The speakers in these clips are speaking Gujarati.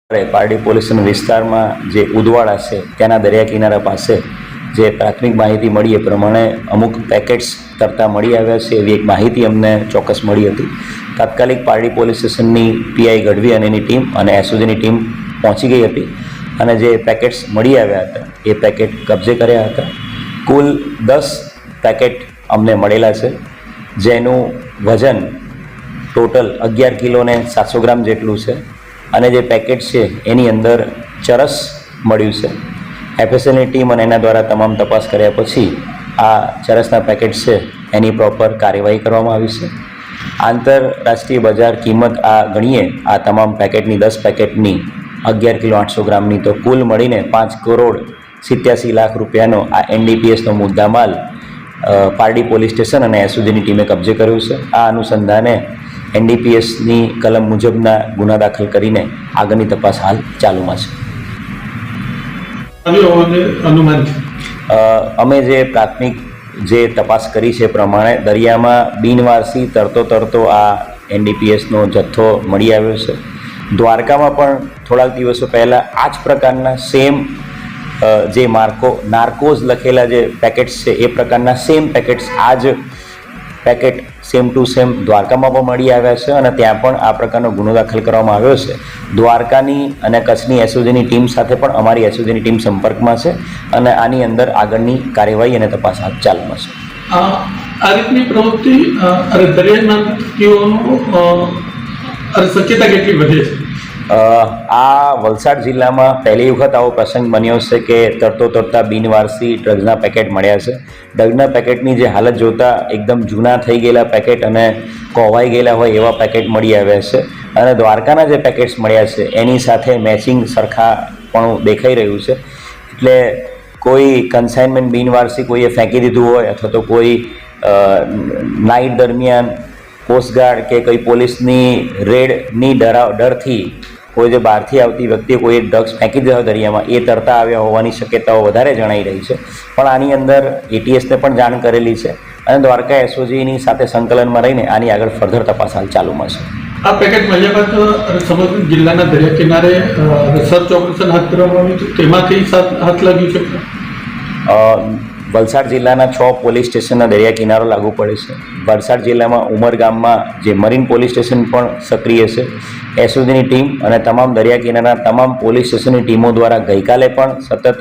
પારડી પોલીસ વિસ્તારમાં જે ઉદવાડા છે ત્યાંના દરિયા કિનારા પાસે જે પ્રાથમિક માહિતી મળી એ પ્રમાણે અમુક પેકેટ્સ તરતા મળી આવ્યા છે એવી એક માહિતી અમને ચોક્કસ મળી હતી. તાત્કાલિક પારડી પોલીસ સ્ટેશનની પીઆઈ ગઢવી અને એની ટીમ અને એસઓજીની ટીમ પહોંચી ગઈ હતી અને જે પેકેટ્સ મળી આવ્યા હતા એ પેકેટ કબજે કર્યા હતા. કુલ 10 પેકેટ અમને મળેલા છે, જેનું વજન ટોટલ 11 કિલો ને 700 ગ્રામ જેટલું છે અને જે પેકેટ છે એની અંદર ચરસ મળ્યું છે. એફએસએલની ટીમ અને એના દ્વારા તમામ તપાસ કર્યા પછી આ ચરસના પેકેટ છે એની પ્રોપર કાર્યવાહી કરવામાં આવી છે. આંતરરાષ્ટ્રીય બજાર કિંમત આ ગણીએ આ તમામ પેકેટની 10 પેકેટની 11 કિલો 800 ગ્રામની તો કુલ મળીને 5 કરોડ 87 લાખ રૂપિયાનો આ એનડીપીએસનો મુદ્દામાલ પારડી પોલીસ સ્ટેશન અને એસઓજીની ટીમે કબજે કર્યો છે. આ અનુસંધાને એનડીપીએસની કલમ મુજબના ગુના દાખલ કરીને આગળની તપાસ હાલ ચાલુમાં છે. અમે જે પ્રાથમિક જે તપાસ કરી છે પ્રમાણે દરિયામાં બિનવારસી તરતો આ એનડીપીએસનો જથ્થો મળી આવ્યો છે. દ્વારકામાં પણ થોડાક દિવસો પહેલાં આ જ પ્રકારના સેમ જે નાર્કોઝ લખેલા જે પેકેટ્સ છે એ પ્રકારના સેમ પેકેટ્સ આ જ પેકેટ સેમ ટુ સેમ દ્વારકામાં પણ મળી આવ્યા છે અને ત્યાં પણ આ પ્રકારનો ગુનો દાખલ કરવામાં આવ્યો છે. દ્વારકાની અને કચ્છની એસઓજીની ટીમ સાથે પણ અમારી એસઓજીની ટીમ સંપર્કમાં છે અને આની અંદર આગળની કાર્યવાહી અને તપાસ હાથ ચાલુમાં છે. આ રીતની પ્રવૃત્તિ દરિયાના શક્યતા કેટલી વધે છે? આ વલસાડ જિલ્લામાં પહેલી વખત આવો પ્રસંગ બન્યો છે કે તરતા બિનવારસી ડ્રગ્સના પેકેટ મળ્યા છે. ડ્રગ્સના પેકેટની જે હાલત જોતાં એકદમ જૂના થઈ ગયેલા પેકેટ અને કોવાઈ ગયેલા હોય એવા પેકેટ મળી આવ્યા છે અને દ્વારકાના જે પેકેટ્સ મળ્યા છે એની સાથે મેચિંગ સરખાપણું દેખાઈ રહ્યું છે. એટલે કોઈ કન્સાઇનમેન્ટ બિનવારસી કોઈએ ફેંકી દીધું હોય અથવા તો કોઈ નાઇટ દરમિયાન કોસ્ટગાર્ડ કે કોઈ પોલીસની રેડની ડરથી કોઈ જે બહારથી આવતી વ્યક્તિએ કોઈ ડ્રગ્સ ફેંકી દીધા દરિયામાં એ તરતા આવ્યા હોવાની શક્યતાઓ વધારે જણાઈ રહી છે. પણ આની અંદર એટીએસને પણ જાણ કરેલી છે અને દ્વારકા એસઓજીની સાથે સંકલનમાં રહીને આની આગળ ફર્ધર તપાસ હાલ ચાલુમાં છે. આ પેકેટ મળ્યા બાદ સમગ્ર જિલ્લાના દરિયા કિનારે સર્ચ ઓપરેશન હાથ ધરવામાં આવ્યું હતું, તેમાંથી હાથ લાગ્યું છે. વલસાડ જિલ્લાના 6 પોલીસ સ્ટેશનના દરિયા કિનારો લાગુ પડે છે. વલસાડ જિલ્લામાં ઉમરગામમાં જે મરીન પોલીસ સ્ટેશન પણ સક્રિય છે. એસઓજીની ટીમ અને તમામ દરિયા કિનારાના તમામ પોલીસ સ્ટેશનની ટીમો દ્વારા ગઈકાલે પણ સતત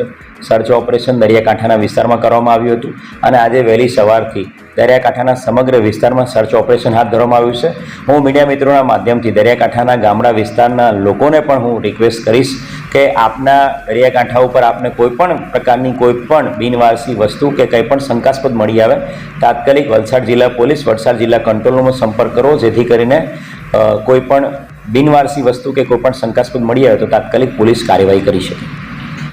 સર્ચ ઓપરેશન દરિયાકાંઠાના વિસ્તારમાં કરવામાં આવ્યું હતું અને આજે વહેલી સવારથી દરિયાકાંઠાના સમગ્ર વિસ્તારમાં સર્ચ ઓપરેશન હાથ ધરવામાં આવ્યું છે. હું મીડિયા મિત્રોના માધ્યમથી દરિયાકાંઠાના ગામડા વિસ્તારના લોકોને પણ હું રિક્વેસ્ટ કરીશ કે આપના દરિયાકાંઠા ઉપર આપને કોઈપણ પ્રકારની કોઈપણ બિનવારસી વસ્તુ કે કંઈ પણ શંકાસ્પદ મળી આવે તાત્કાલિક વલસાડ જિલ્લા પોલીસ વલસાડ જિલ્લા કંટ્રોલ રૂમનો સંપર્ક કરો, જેથી કરીને કોઈપણ બિનવારસી વસ્તુ કે કોઈપણ શંકાસ્પદ મળી આવે તો તાત્કાલિક પોલીસ કાર્યવાહી કરી શકે.